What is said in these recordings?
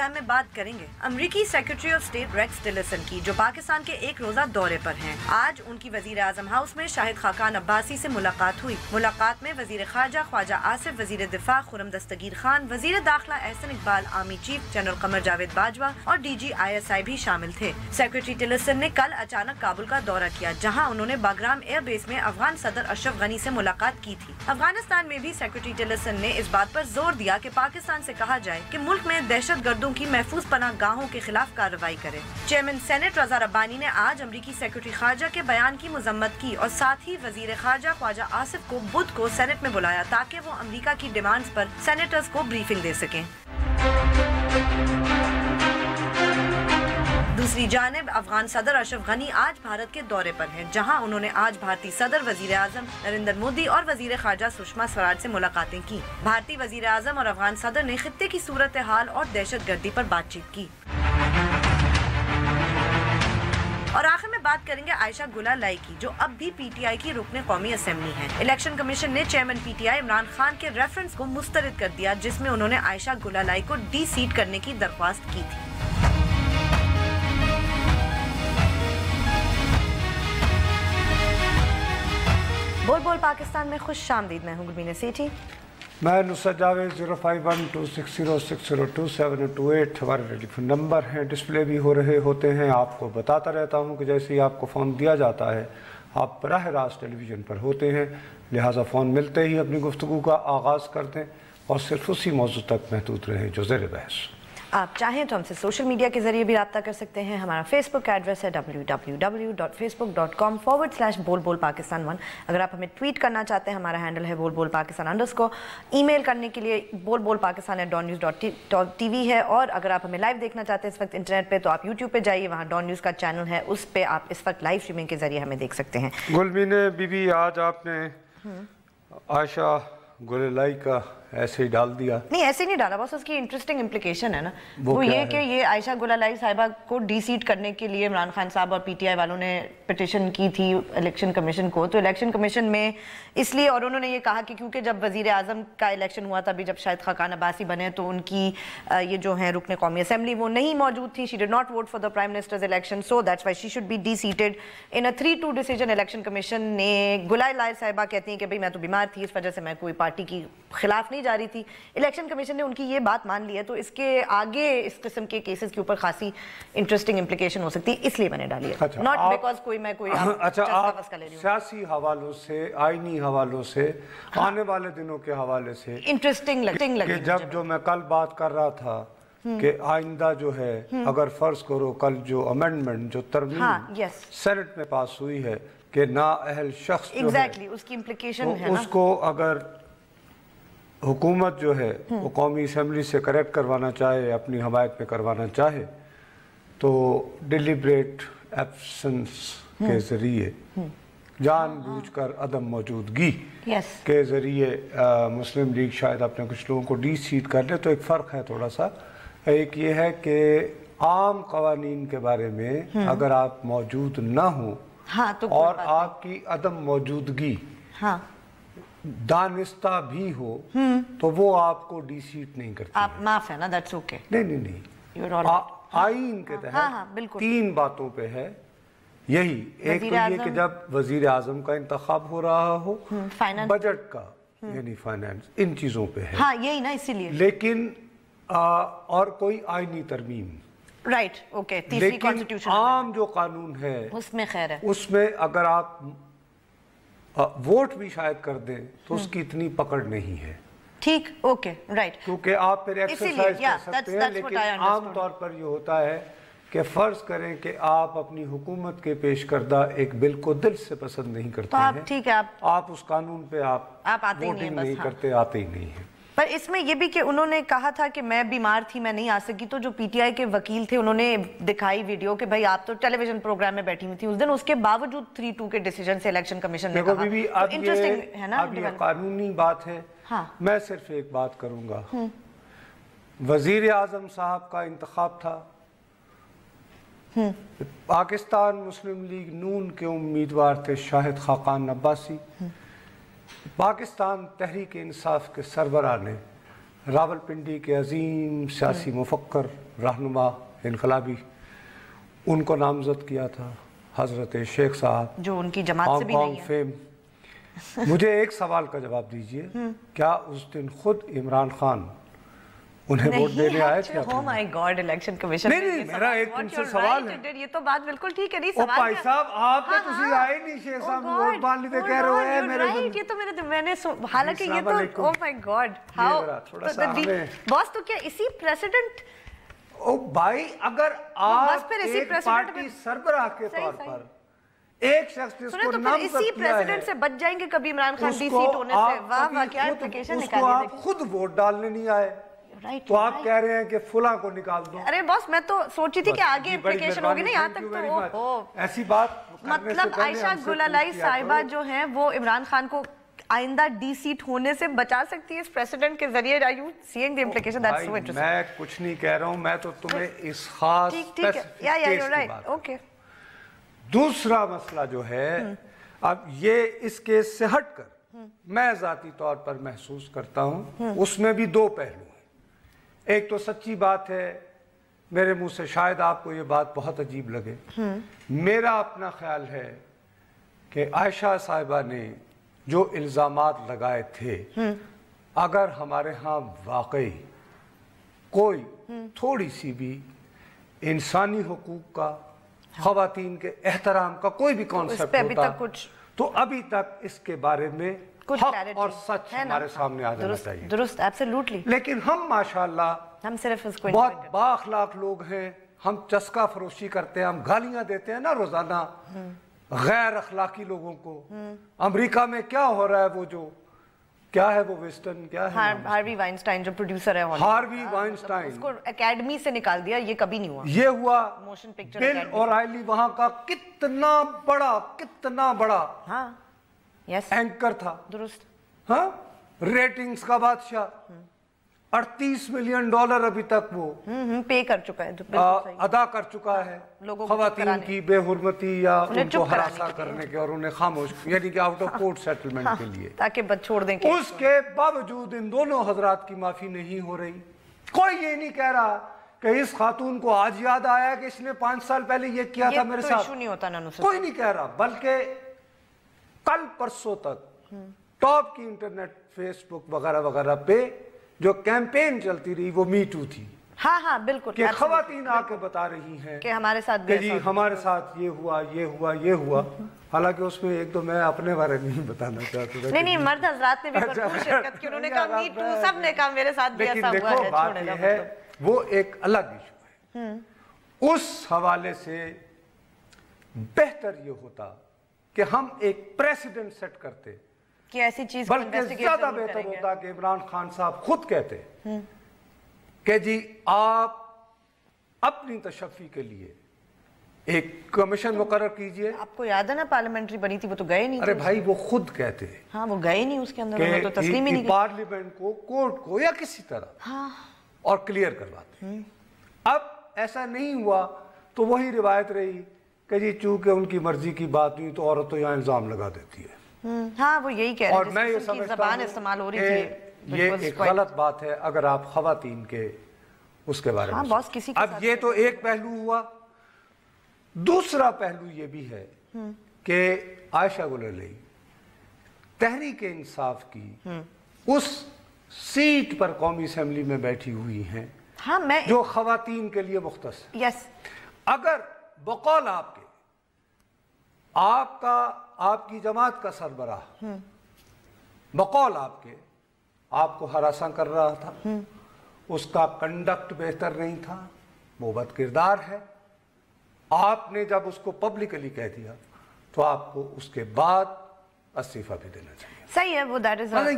Programme میں بات کریں گے امریکی secretary of state Rex Tillerson کی، جو پاکستان کے ایک روزہ دورے پر ہیں۔ آج ان کی وزیر اعظم ہاؤس میں شاہد خاقان عباسی سے ملاقات ہوئی۔ ملاقات میں وزیر خارجہ خواجہ آصف، وزیر دفاع خرم دستگیر خان، وزیر داخلہ Ahsan Iqbal, army chief general Qamar Javed Bajwa اور ڈی جی ISI بھی شامل تھے۔ سیکرٹری ٹلرسن نے کل اچانک کابل کا دورہ کیا، جہاں انہوں نے باگرام ایئر بیس میں افغان صدر اشرف غنی سے ملاقات کی تھی۔ افغانستان میں بھی سیکرٹری ٹلرسن نے اس بات پر زور دیا کہ پاکستان سے کہا جائے کہ ملک میں دہشت گردوں کی محفوظ پناہ گاہوں کے خلاف کارروائی کرے۔ چیئرمین سینٹ رضا ربانی نے آج امریکی سیکرٹری خارجہ کے بیان کی مذمت کی اور ساتھ ہی وزیر خارجہ خواجہ آصف کو بدھ کو سینٹ میں بلایا تاکہ وہ امریکہ کی ڈیمانڈز پر سینیٹرز کو بریفنگ دے سکیں۔ دوسری جانب افغان صدر اشرف غنی آج بھارت کے دورے پر ہیں، جہاں انہوں نے آج بھارتی صدر وزیر اعظم نریندر مودی اور وزیر خارجہ سشما سوراج سے ملاقاتیں کی۔ بھارتی وزیر اعظم اور افغان صدر نے خطے کی صورتحال اور دہشت گردی پر بات چیت کی۔ اور آخر میں بات کریں گے عائشہ گلہ لائی کی، جو اب بھی PTI کی رکن قومی اسمبلی ہیں۔ الیکشن کمیشن نے چیئرمین PTI عمران خان کے ریفرنس کو مسترد کر دیا، جس میں انہوں نے عائشہ گلہ لائی کو ڈی سیٹ کرنے کی درخواست کی تھی۔ بول بول پاکستان میں خوش آمدید، میں ہوں گلبین سیٹھی۔ میں نصرت جاوید۔ 0512602702728 ہمارے ٹیلی فون نمبر ہیں، ڈسپلے بھی ہو رہے ہوتے ہیں۔ آپ کو بتاتا رہتا ہوں کہ جیسے ہی آپ کو فون دیا جاتا ہے آپ براہ راست ٹیلی ویژن پر ہوتے ہیں، لہٰذا فون ملتے ہی اپنی گفتگو کا آغاز کر دیں اور صرف اسی موضوع تک محدود رہیں جو زیر بحث۔ آپ چاہیں تو ہم سے سوشل میڈیا کے ذریعے بھی رابطہ کر سکتے ہیں۔ ہمارا فیس بک ایڈریس ہے www.facebook.com/bolbolpakistan1۔ اگر آپ ہمیں ٹویٹ کرنا چاہتے ہیں ہمارا ہینڈل ہے bolbolpakistan_۔ ای میل کرنے کے لیے bolbolpakistan@dawnnews.tv ہے، اور اگر آپ ہمیں لائیو دیکھنا چاہتے ہیں اس وقت انٹرنیٹ پہ تو آپ یوٹیوب پہ جائیے، وہاں ڈان نیوز کا چینل ہے، اس پہ آپ اس وقت لائیو اسٹریمنگ کے ذریعے ہمیں دیکھ سکتے ہیں۔ گلبین بی بی، آج آپ نے عائشہ گلہ لائی کا ایسے ہی ڈال دیا؟ نہیں، ایسے نہیں ڈالا، بس اس کی انٹرسٹنگ امپلیکیشن ہے نا، وہ یہ کہ یہ عائشہ گلہ لائی صاحبہ کو ڈی سیٹ کرنے کے لیے عمران خان صاحب اور PTI والوں نے پٹیشن کی تھی الیکشن کمیشن کو، تو الیکشن کمیشن میں اس لیے، اور انہوں نے یہ کہا کہ کیونکہ جب وزیر اعظم کا الیکشن ہوا تھا، جب شاہد خاقان عباسی بنے تو ان کی یہ جو ہیں رکن قومی اسمبلی وہ نہیں موجود تھی، she did not vote for the prime minister's election, so that's why she should be de-seated in a 3-2 decision۔ Election commission نے گلہ لائی صاحبہ کہتی ہیں کہ بھئی میں تو بیمار تھی، اس وجہ سے میں کوئی پارٹی کی خلاف نہیں جا رہی تھی۔ الیکشن کمیشن نے ان کی یہ بات مان لی ہے، تو اس کے آگے اس قسم کے کیسز کے اوپر خاصی انٹرسٹنگ امپلیکیشن ہو سکتی ہے، اس لیے میں نے ڈالی ہے، ناٹ بیکاز میں کوئی آپ سیاسی حوالوں سے، آئینی حوالوں سے، آنے والے دنوں کے حوالے سے انٹرسٹنگ لگی، جو میں کل بات کر رہا تھا کہ آئندہ جو ہے اگر فرض کرو کل جو امینڈمنٹ جو ترمیم سینٹ میں پاس ہوئی ہے کہ نااہل شخص جو ہے اس کی امپلیکیشن ہے، اس کو اگر حکومت جو ہے وہ قومی اسمبلی سے کریکٹ کروانا چاہے، اپنی حمایت میں کروانا چاہے، تو ڈیلیبریٹ ایبسنس کے ذریعے، جان بوجھ کر عدم موجودگی کے ذریعے مسلم لیگ شاید اپنے کچھ لوگوں کو ڈی سیٹ کر لے۔ تو ایک فرق ہے تھوڑا سا، ایک یہ ہے کہ عام قوانین کے بارے میں اگر آپ موجود نہ ہوں اور آپ کی عدم موجودگی دانستہ بھی ہو تو وہ آپ کو ڈی سیٹ نہیں کرتی، آپ معاف ہے نا، دیٹس اوکے۔ نہیں، آئین کے تحت 3 باتوں پہ ہے یہی، ایک تو یہ کہ جب وزیر اعظم کا انتخاب ہو رہا ہو، بجٹ کا یعنی فائنانس، ان چیزوں پہ ہے، ہاں یہی نا، اسی لیے، لیکن اور کوئی آئینی ترمیم، رائٹ، اوکے، تیسری کانسٹیٹیوشن، عام جو قانون ہے اس میں خیر ہے، اس میں اگر آپ ووٹ بھی شاید کر دیں تو اس کی اتنی پکڑ نہیں ہے، ٹھیک، اوکے، رائٹ، کیونکہ آپ پھر ایکسرسائز کر سکتے ہیں، لیکن عام طور پر یہ ہوتا ہے کہ فرض کریں کہ آپ اپنی حکومت کے پیش کردہ ایک بل کو دل سے پسند نہیں کرتے ہیں، ٹھیک ہے، آپ اس قانون پہ آپ ووٹنگ نہیں کرتے، آتے ہی نہیں ہیں۔ پر اس میں یہ بھی کہ انہوں نے کہا تھا کہ میں بیمار تھی، میں نہیں آ سکی، تو جو PTI کے وکیل تھے انہوں نے دکھائی ویڈیو کہ بھائی آپ تو ٹیلی ویژن پروگرام میں بیٹھی ہوئی تھی اس دن، اس کے باوجود 3-2 کے ڈیسیجن سے الیکشن کمیشن نے کہا، انٹرسٹنگ ہے نا، اب یہ قانونی بات ہے۔ میں صرف ایک بات کروں گا، وزیر اعظم صاحب کا انتخاب تھا، پاکستان مسلم لیگ نون کے امیدوار تھے شاہد خاقان عباسی، پاکستان تحریک انصاف کے سربراہ نے راولپنڈی کے عظیم سیاسی مفکر رہنما انقلابی ان کو نامزد کیا تھا حضرت شیخ صاحب جو ان کی جماعت سے بھی نہیں ہے. فیم. مجھے ایک سوال کا جواب دیجئے, کیا اس دن خود عمران خان انہیں ووٹ دینے آئے تھے؟ Oh my God, election commission. نہیں, میرا ایک تم سے سوال ہے. یہ تو بات بالکل ٹھیک ہے. نہیں او بھائی صاحب, آپ نے تسی آئے نہیں شیخ صاحب ووٹ ڈالنے دے کہہ رہے ہیں میرے دن. یہ تو میں نے حالانکہ یہ تو oh my God, how باس تو کیا اسی پریسیڈنٹ. او بھائی, اگر آپ ایک پارٹی سربراہ کے طور پر ایک شخص جس کو نامزد اسی کیا ہے پریسیڈنٹ سے بچ جائیں گے کبھی عمران خان ڈی سیٹ ہونے سے. واہ واہ, کیا اپلیکیشن اس کو نکالی. آپ خود ووٹ ڈالنے نہیں آئے تو آپ کہہ رہے ہیں کہ فلاں کو نکال دو. ارے باس, میں تو سوچی تھی کہ آگے اپلیکیشن ہوگی نا, یہاں تک تو ایسی بات مطلب عائشہ گل علائی صاحبہ جو ہیں وہ عمران خان کو آئندہ ڈی سیٹ ہونے سے بچا سکتی ہے اس پریسیڈنٹ کے ذریعے. Are you seeing the implication? That's so interesting. میں کچھ نہیں کہہ رہا ہوں, میں تو تمہیں اس خاص ٹھیک ہے. You're right. Okay. دوسرا مسئلہ جو ہے, اب یہ اس کیس سے ہٹ کر میں ذاتی طور پر محسوس کرتا ہوں اس میں بھی دو پہلو ہیں. ایک تو سچی بات ہے, میرے منہ سے شاید آپ کو یہ بات بہت عجیب لگے, میرا اپنا خیال ہے کہ عائشہ صاحبہ نے جو الزامات لگائے تھے, اگر ہمارے ہاں واقعی کوئی تھوڑی سی بھی انسانی حقوق کا, خواتین کے احترام کا کوئی بھی کانسیپٹ ہوتا تو ابھی تک اس کے بارے میں حق اور سچ ہمارے سامنے آ جانا چاہیے. درست, ایبسلیوٹلی. لیکن ہم ماشاءاللہ ہم صرف اس کو بہت با اخلاق لوگ ہیں, ہم چسکا فروشی کرتے ہیں, ہم گالیاں دیتے ہیں نا روزانہ غیر اخلاقی لوگوں کو. امریکہ میں کیا ہو رہا ہے, وہ جو کیا ہے وہ ویسٹرن کیا ہے, ہاروی وائنسٹائن جو پروڈیوسر ہے, ہاروی وائنسٹائن, اس کو اکیڈمی سے نکال دیا. یہ کبھی نہیں ہوا. یہ ہوا موشن پکچر بل اورائلی وہاں کا کتنا بڑا اینکر تھا. درست. ہاں, ریٹنگز کا بادشاہ. $38 ملین ابھی تک وہ پے کر چکا ہے, ادا کر چکا ہے خواتین کی بے حرمتی یا ان کو ہراساں کرنے کے, اور انہیں خاموش, یعنی کہ آؤٹ آف کورٹ سیٹلمنٹ کے لیے, تاکہ بچ چھوڑ دیں. اس کے باوجود ان دونوں حضرات کی معافی نہیں ہو رہی. کوئی یہ نہیں کہہ رہا کہ اس خاتون کو آج یاد آیا کہ اس نے 5 سال پہلے یہ کیا تھا میرے ساتھ. نہیں ہوتا نا, کوئی نہیں کہہ رہا. بلکہ کل پرسوں تک ٹاپ کی انٹرنیٹ, فیس بک وغیرہ وغیرہ پہ جو کیمپین چلتی رہی وہ می ٹو تھی. ہاں بالکل, کہ خواتین آ کے بتا رہی ہیں کہ ہمارے ساتھ کہ جی ہمارے ساتھ یہ ہوا. حالانکہ اس میں ایک تو میں اپنے بارے میں نہیں بتانا چاہتا تھا. نہیں, مرد حضرات نے بھی بھرپور شرکت کی. انہوں نے کہا می ٹو, سب نے کہا میرے ساتھ بھی ایسا ہوا ہے. بات یہ ہے, وہ ایک الگ ایشو ہے. اس حوالے سے بہتر یہ ہوتا کہ ہم ایک پریسیڈنٹ سیٹ کرتے, کہ ایسی چیز بلکہ زیادہ بہتر ہوتا کہ عمران خان صاحب خود کہتے کہ جی آپ اپنی تشفی کے لیے ایک کمیشن مقرر کیجئے. آپ کو یاد ہے نا پارلیمنٹری بنی تھی, وہ تو گئے نہیں. ارے بھائی, وہ خود کہتے ہیں. ہاں, وہ گئے نہیں اس کے اندر, انہوں نے تو تسلیم ہی نہیں کیا پارلیمنٹ کو, کورٹ کو یا کسی طرح اور کلیئر کرواتے ہیں. اب ایسا نہیں ہوا تو وہی روایت رہی کہ جی چونکہ ان کی مرضی کی بات نہیں تو عورت تو یہاں الزام لگا دیتی ہے. ہاں, وہ یہی کہہ رہے ہیں. اور میں یہ سمجھتا ہوں کہ یہ ایک غلط بات ہے اگر آپ خواتین کے اس کے بارے میں. اب یہ تو ایک پہلو ہوا. دوسرا پہلو یہ بھی ہے کہ عائشہ گل علائی تحریک انصاف کی اس سیٹ پر قومی اسمبلی میں بیٹھی ہوئی ہیں جو خواتین کے لیے مختص ہے. اگر بقول آپ کے, آپ کی جماعت کا سربراہ بقول آپ کے آپ کو ہراساں کر رہا تھا, اس کا کنڈکٹ بہتر نہیں تھا, وہ بد کردار ہے, آپ نے جب اس کو پبلکلی کہہ دیا تو آپ کو اس کے بعد استعفیٰ بھی دینا چاہیے. صحیح ہے, وہ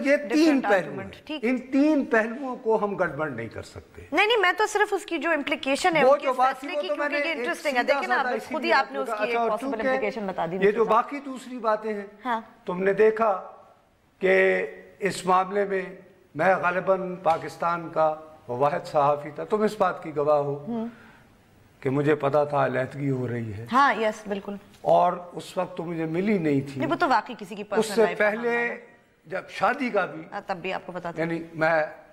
یہ 3 پہلو ہیں, ان 3 پہلوؤں کو ہم گڑبڑ نہیں کر سکتے. نہیں, میں تو صرف اس کی جو امپلیکیشن ہے اس فیصلے کی, کیونکہ یہ انٹرسٹنگ ہے. دیکھیں نا, خود ہی آپ نے اس کی ایک پاسبل امپلیکیشن بتا دی. یہ جو باقی دوسری باتیں ہیں, تم نے دیکھا کہ اس معاملے میں میں غالباً پاکستان کا واحد صحافی تھا, تم اس بات کی گواہ ہو کہ مجھے پتا تھا علیحدگی ہو رہی ہے. ہاں, یس, بالکل. اور اس وقت تو مجھے ملی نہیں تھی. وہ تو واقعی کسی کی اس سے پہلے جب شادی کا بھی, تب بھی آپ کو پتا تھا. یعنی میں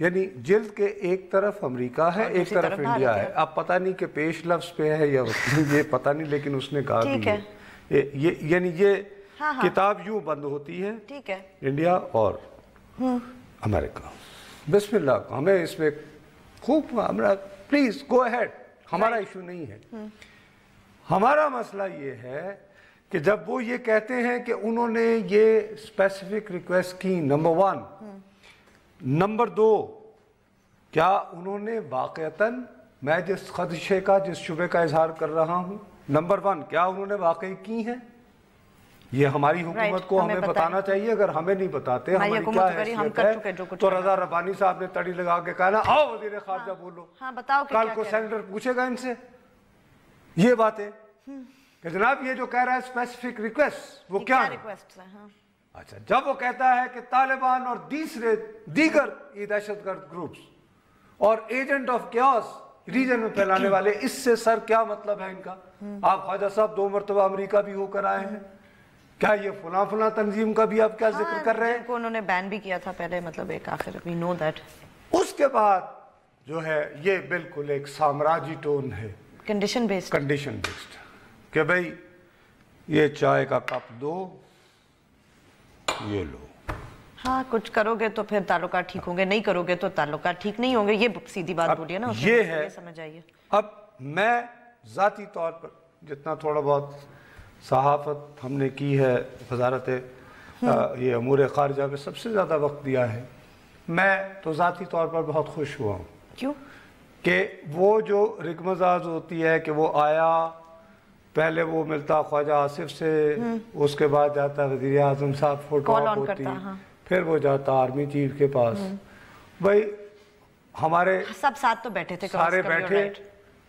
یعنی جلد کے ایک طرف امریکہ ہے ایک طرف انڈیا ہے. اب پتہ نہیں کہ پیش لفظ پہ ہے یا یہ پتہ نہیں, لیکن اس نے کہا کہ یعنی یہ کتاب یوں بند ہوتی ہے انڈیا اور امریکہ. بسم اللہ, ہمیں اس میں خوب پلیز گو اہیڈ, ہمارا ایشو نہیں ہے. ہمارا مسئلہ یہ ہے کہ جب وہ یہ کہتے ہیں کہ انہوں نے یہ اسپیسیفک ریکویسٹ کی, نمبر 1. نمبر 2, کیا انہوں نے واقعتاً, میں جس خدشے کا جس شبے کا اظہار کر رہا ہوں, نمبر 1, کیا انہوں نے واقعی کی ہیں؟ یہ ہماری حکومت کو ہمیں بتانا چاہیے. اگر ہمیں نہیں بتاتے ہماری کیا حیثیت ہے, تو رضا ربانی صاحب نے تڑی لگا کے کہا نا آؤ وزیر خارجہ بولو, کل کو سینیٹر پوچھے گا ان سے یہ باتیں کہ جناب یہ جو کہہ رہا ہے اسپیسیفک ریکویسٹ, وہ کیا ہے؟ اچھا, جب وہ کہتا ہے کہ طالبان اور دیگر یہ دہشت گرد گروپس اور ایجنٹ آف کیوس ریجن میں پھیلانے والے, اس سے سر کیا مطلب ہے ان کا؟ آپ خواجہ صاحب 2 مرتبہ امریکہ بھی ہو کر آئے ہیں, کیا یہ فلاں تنظیم کا بھی آپ کیا ذکر کر رہے ہیں؟ انہوں نے بین بھی کیا تھا پہلے, مطلب ایک آخر we know that. اس کے بعد جو ہے یہ بالکل ایک سامراجی ٹون ہے, کنڈیشن بیسڈ کہ بھئی یہ چائے کا کپ دو, یہ لو. ہاں, کچھ کرو گے تو پھر تعلقات ٹھیک ہوں گے, نہیں کرو گے تو تعلقات ٹھیک نہیں ہوں گے. یہ سیدھی بات بولی ہے نا, یہ ہے سمجھ آئیے. اب میں ذاتی طور پر جتنا تھوڑا بہت صحافت ہم نے کی ہے, وزارت یہ امور خارجہ میں سب سے زیادہ وقت دیا ہے, میں تو ذاتی طور پر بہت خوش ہوا ہوں. کیوں؟ کہ وہ جو رگمزاج ہوتی ہے کہ وہ آیا, پہلے وہ ملتا خواجہ آصف سے, اس کے بعد جاتا وزیر اعظم صاحب, فوٹو آپ ہوتی, پھر وہ جاتا آرمی چیف کے پاس. بھائی ہمارے سب ساتھ تو بیٹھے تھے, سارے بیٹھے,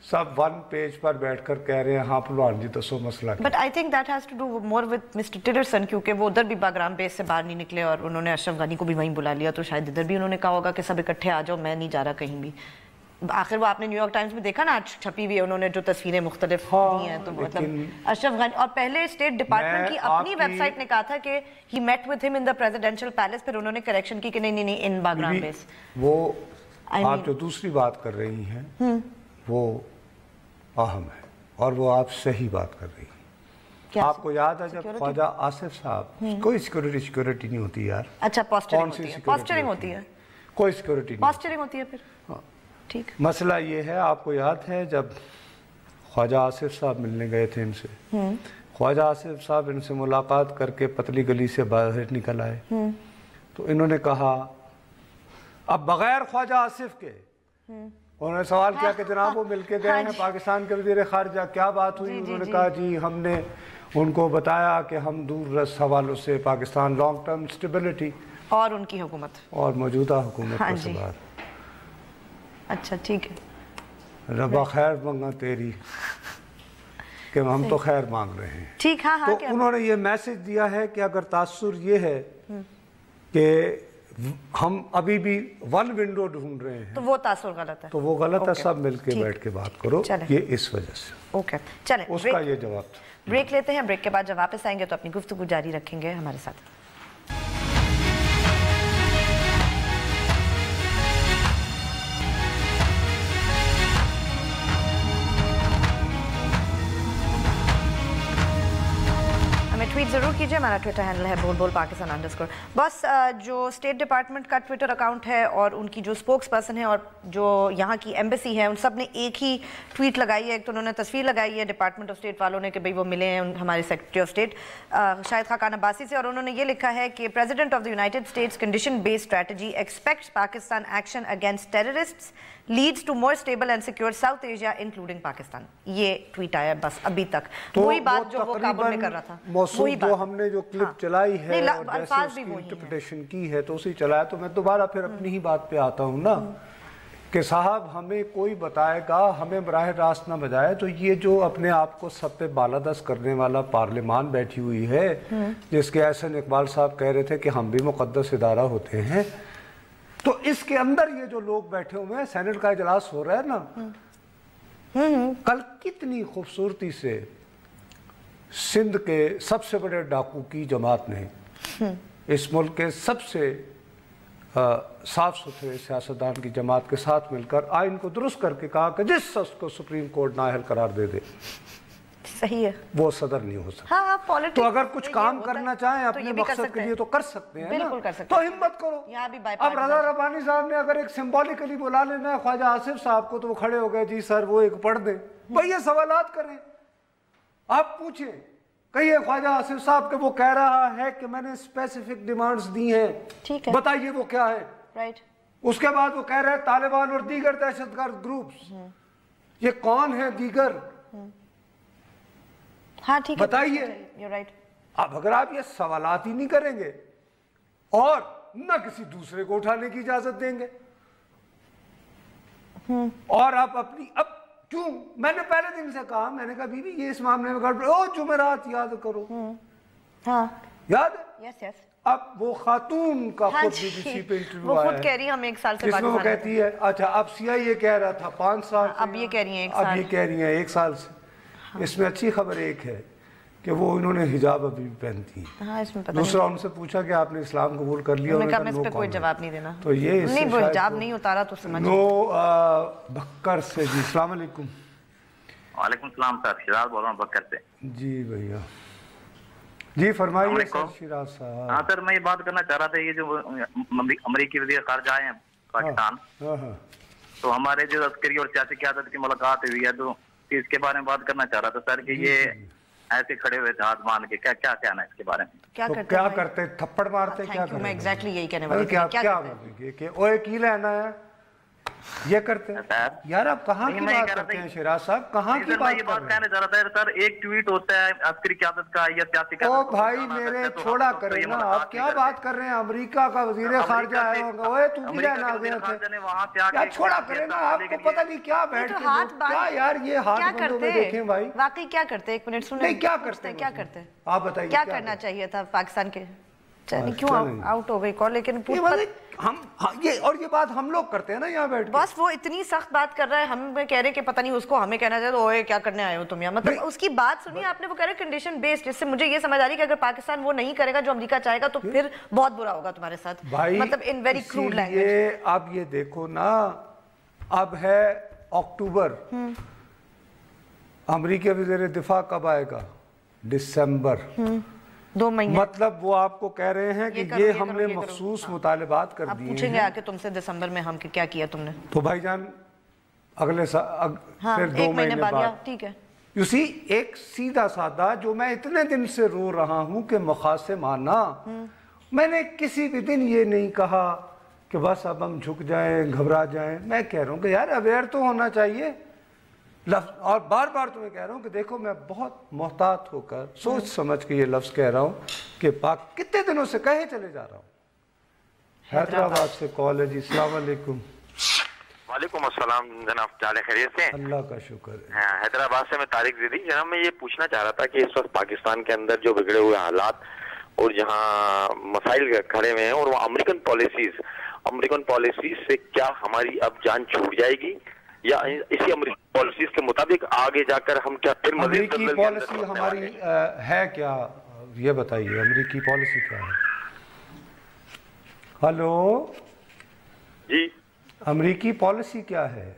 سب 1 پیج پر بیٹھ کر کہہ رہے ہیں ہاں پلوان جی دسو مسئلہ. But I think that has to do more with Mr Tillerson, کیونکہ وہ ادھر بھی باگرام بیس سے باہر نہیں نکلے اور انہوں نے اشرف غنی کو بھی وہیں بلا لیا, تو شاید ادھر بھی انہوں نے کہا ہوگا کہ سب اکٹھے آ جاؤ, میں نہیں جا رہا کہیں بھی. آخر وہ آپ نے نیو یارک ٹائمز میں دیکھا نا, آج چھپی ہوئی ہے انہوں نے جو تصویریں مختلف دی ہیں, تو مطلب اشرف غنی, اور پہلے اسٹیٹ ڈپارٹمنٹ کی اپنی ویب سائٹ نے کہا تھا کہ ہی میٹ ود ہم ان دا پریزیڈنشل پیلس, پھر انہوں نے کریکشن کی کہ نہیں ان باگرام بیس. وہ آپ جو دوسری بات کر رہی ہیں وہ اہم ہے, اور وہ آپ صحیح بات کر رہی ہیں. آپ کو یاد ہے جب خواجہ آصف صاحب, کوئی سیکورٹی نہیں ہوتی یار. اچھا, پوسچرنگ ہوتی ہے, کوئی سیکورٹی نہیں, پوسچرنگ ہوتی ہے. پھر ٹھیک, مسئلہ یہ ہے, آپ کو یاد ہے جب خواجہ آصف صاحب ملنے گئے تھے ان سے, خواجہ آصف صاحب ان سے ملاقات کر کے پتلی گلی سے باہر نکل آئے, تو انہوں نے کہا اب بغیر خواجہ آصف کے, انہوں نے سوال کیا کہ جناب وہ مل کے گئے ہیں پاکستان کے وزیر خارجہ, کیا بات ہوئی؟ انہوں نے کہا جی ہم نے ان کو بتایا کہ ہم دور رس حوالوں سے پاکستان لانگ ٹرم سٹیبلٹی اور ان کی حکومت اور موجودہ حکومت کا سوال. اچھا ٹھیک ہے, ربا خیر منگا تیری, کہ ہم تو خیر مانگ رہے ہیں. ٹھیک, ہاں. تو انہوں نے یہ میسج دیا ہے کہ اگر تاثر یہ ہے کہ ہم ابھی بھی 1 ونڈو ڈھونڈ رہے ہیں, تو وہ تاثر غلط ہے, تو وہ غلط ہے, سب مل کے بیٹھ کے بات کرو, یہ اس وجہ سے. اوکے, چلیں اس کا یہ جواب تھا. بریک لیتے ہیں, بریک کے بعد جب واپس آئیں گے تو اپنی گفتگو جاری رکھیں گے ہمارے ساتھ. ٹویٹ ضرور کیجئے, ہمارا ٹویٹر ہینڈل ہے بول پاکستان_. بس جو اسٹیٹ ڈپارٹمنٹ کا ٹویٹر اکاؤنٹ ہے اور ان کی جو اسپوکس پرسن ہے اور جو یہاں کی ایمبیسی ہے, ان سب نے ایک ہی ٹویٹ لگائی ہے. ایک تو انہوں نے تصویر لگائی ہے ڈپارٹمنٹ آف اسٹیٹ والوں نے کہ بھئی وہ ملے ہیں ہمارے secretary of state Shahid Khaqan Abbasi سے, اور انہوں نے یہ لکھا ہے کہ president of the United States condition based strategy expects Pakistan action against terrorists leads to more stable and secure South Asia including Pakistan. یہ ٹویٹ آیا بس ابھی تک, وہی بات جو وہ کابل میں کر رہا تھا, موصول جو ہم نے جو کلپ چلائی ہے اور جیسے اس کی انٹرپریٹیشن کی ہے تو اسی چلایا. تو میں دوبارہ پھر اپنی ہی بات پہ آتا ہوں نا کہ صاحب ہمیں کوئی بتائے گا, ہمیں براہ راست نہ بجائے, تو یہ جو اپنے آپ کو سب پہ بالادست کرنے والا پارلیمان بیٹھی ہوئی ہے, جس کے احسن اقبال صاحب کہہ رہے تھے کہ ہم بھی مقدس ادارہ ہوتے ہیں, تو اس کے اندر یہ جو لوگ بیٹھے ہوئے ہیں, سینٹ کا اجلاس ہو رہا ہے نا, کل کتنی خوبصورتی سے سندھ کے سب سے بڑے ڈاکو کی جماعت نے اس ملک کے سب سے صاف ستھرے سیاستدان کی جماعت کے ساتھ مل کر آئین کو درست کر کے کہا کہ جس شخص کو سپریم کورٹ نااہل قرار دے دے صحیح ہے وہ صدر نہیں ہو سکتا. ہاں تو اگر کچھ کام کرنا چاہیں اپنے مقصد کے لیے تو کر سکتے ہیں نا, تو ہمت کرو. اب رضا ربانی صاحب نے اگر ایک سمبولیکلی بلا لینا ہے خواجہ آصف صاحب کو تو وہ کھڑے ہو گئے جی سر وہ ایک پڑھ دیں. بھئی یہ سوالات کریں, آپ پوچھیں, کہیے خواجہ آصف صاحب کہ وہ کہہ رہا ہے کہ میں نے اسپیسیفک ڈیمانڈز دی ہیں, بتائیے وہ کیا ہے. اس کے بعد وہ کہہ رہے ہیں طالبان اور دیگر دہشت گرد گروپس, یہ کون ہیں دیگر, بتائیے. اب اگر آپ یہ سوالات ہی نہیں کریں گے اور نہ کسی دوسرے کو اٹھانے کی اجازت دیں گے, اور آپ اپنی اب کیوں, میں نے پہلے دن سے کہا, میں نے کہا بی بی یہ اس معاملے میں گڑبڑ, او جمعرات یاد کرو, یاد ہے, اب وہ خاتون کا خود بی بی سی پہ انٹرویو آیا ہے, وہ خود کہہ رہی ہے ہم 1 سال سے جس میں وہ کہتی ہے اچھا اب CIA یہ کہہ رہا تھا 5 سال, اب یہ کہہ رہی ہیں 1 سال, اب یہ کہہ رہی ہیں 1 سال سے. اس میں اچھی خبر ایک ہے کہ وہ انہوں نے حجاب ابھی بھی پہنتی ہیں. دوسرا ان سے پوچھا کہ آپ نے اسلام قبول کر لیا, انہوں نے کہا میں اس پہ کوئی جواب نہیں دینا. تو یہ نہیں وہ حجاب نہیں اتارا تو سمجھ بکر سے. جی السلام علیکم. وعلیکم السلام سر, شراز بول رہا ہوں بکر سے. جی بھیا, جی فرمائیے سر شراز صاحب. ہاں سر میں یہ بات کرنا چاہ رہا تھا, یہ جو امریکی وزیر خارجہ آئے ہیں پاکستان, تو ہمارے جو عسکری اور سیاسی قیادت کی ملاقات ہوئی ہے تو اس کے بارے میں بات کرنا چاہ رہا تھا سر کہ یہ ایسے کھڑے ہوئے تھے ہاتھ مان کے, کیا کہنا ہے اس کے بارے میں؟ کیا کرتے, تھپڑ مارتے, کیا کرتے؟ میں ایگزیکٹلی یہی کہنے والی تھی. کیا کہ اوے کی لینا ہے, یہ کرتے ہیں یار. آپ کہاں کی بات کرتے ہیں شراز صاحب, کہاں کی بات کہنا چاہ رہا تھا سر, ایک ٹویٹ ہوتا ہے عسکری قیادت کا یا سیاسی قیادت. او بھائی میرے چھوڑا کریں نا, آپ کیا بات کر رہے ہیں, امریکہ کا وزیر خارجہ آیا ہوگا, اوے تو بھی لینا آ گیا تھے, کیا چھوڑا کریں نا, آپ کو پتہ نہیں کیا بیٹھ کے کیا یار یہ ہاتھ بندوں میں دیکھیں بھائی. واقعی کیا کرتے, 1 منٹ سنیں, نہیں کیا کرتے, آپ بتائیے کیا کرنا چاہیے تھا پاکستان کے, کیوں آؤٹ ہو گئی کال, لیکن ہم یہ اور یہ بات ہم لوگ کرتے ہیں نا یہاں بیٹھ کے. بس وہ اتنی سخت بات کر رہا ہے, ہم کہہ رہے کہ پتہ نہیں اس کو ہمیں کہنا چاہیے اوئے کیا کرنے آئے ہو تم یہاں, مطلب اس کی بات سنی آپ نے, وہ کہہ رہے کنڈیشن بیسڈ, جس سے مجھے یہ سمجھ آ رہی ہے کہ اگر پاکستان وہ نہیں کرے گا جو امریکہ چاہے گا تو پھر بہت برا ہوگا تمہارے ساتھ, مطلب ان ویری کروڈ لینگویج. اب یہ دیکھو نا, اب ہے اکتوبر, امریکی وزیر دفاع کب آئے گا, دسمبر, 2 مہینے. مطلب وہ آپ کو کہہ رہے ہیں کہ یہ ہم نے مخصوص مطالبات کر دیے ہیں. پوچھیں گے آکے تم سے دسمبر میں ہم کیا کیا تم نے, تو بھائی جان اگلے سال پھر 2 مہینے بعد, ٹھیک ہے. اسی ایک سیدھا سادہ جو میں اتنے دن سے رو رہا ہوں کہ مخاصم آنا, میں نے کسی بھی دن یہ نہیں کہا کہ بس اب ہم جھک جائیں, گھبرا جائیں. میں کہہ رہا ہوں کہ یار اویئر تو ہونا چاہیے, اور بار بار تمہیں کہہ رہا ہوں کہ دیکھو میں بہت محتاط ہو کر سوچ سمجھ کے یہ لفظ کہہ رہا ہوں کہ پاک کتنے دنوں سے کہے چلے جا رہا ہوں. حیدرآباد سے کال ہے. جی السلام علیکم. وعلیکم السلام جناب, کیا خیریت سے؟ اللہ کا شکر ہے. حیدرآباد سے میں طارق زیدی. جناب میں یہ پوچھنا چاہ رہا تھا کہ اس وقت پاکستان کے اندر جو بگڑے ہوئے حالات اور جہاں مسائل کھڑے ہوئے ہیں, اور وہ امریکن پالیسیز سے کیا ہماری اب جان چھوٹ جائے گی, یا اسی امریکی پالیسیز کے مطابق آگے جا کر ہم کیا پھر امریکی پالیسی ہماری ہے کیا, یہ بتائیے امریکی پالیسی کیا ہے. ہلو جی, امریکی پالیسی کیا ہے؟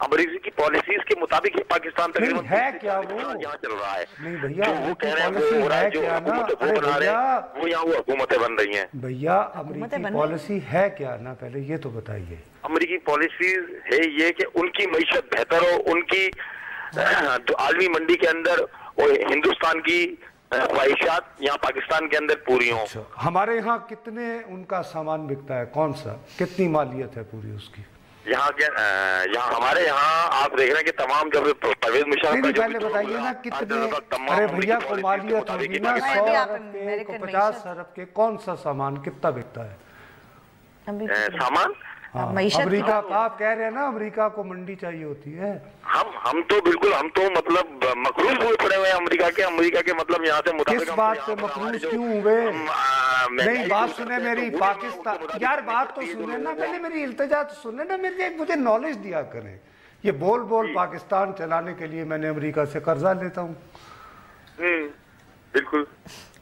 امریکی پالیسیز کے مطابق ہی پاکستان تقریباً ہے کیا وہ یہاں چل رہا ہے. نہیں بھیا امریکی پالیسی ہے کیا نا, وہ یہاں وہ حکومتیں بن رہی ہیں. بھیا امریکی پالیسی ہے کیا نا, پہلے یہ تو بتائیے. امریکی پالیسیز ہے یہ کہ ان کی معیشت بہتر ہو, ان کی عالمی منڈی کے اندر اور ہندوستان کی خواہشات یہاں پاکستان کے اندر پوری ہوں. ہمارے یہاں کتنے ان کا سامان بکتا ہے, کون سا, کتنی مالیت ہے پوری اس کی؟ یہاں ہمارے یہاں آپ دیکھ رہے ہیں کہ تمام جب پرویز مشرف کا پہلے بتائیے نا کتنے, ارے بھیا کو مالیت ہوگی نا 100 ارب کے, 50 ارب کے, کون سا سامان کتنا بکتا ہے سامان؟ امریکہ کا آپ کہہ رہے ہیں نا امریکہ کو منڈی چاہیے ہوتی ہے. ہم تو بالکل, ہم تو مطلب مقروض ہوئے پڑے ہوئے ہیں امریکہ کے مطلب یہاں سے مطابق. کس بات سے مقروض کیوں ہوئے؟ نہیں بات سنیں میری, پاکستان یار بات تو سنیں نا, پہلے میری التجا تو سنیں نا, مجھے نالج دیا کریں. یہ بول پاکستان چلانے کے لیے میں نے امریکہ سے قرضہ لیتا ہوں. بالکل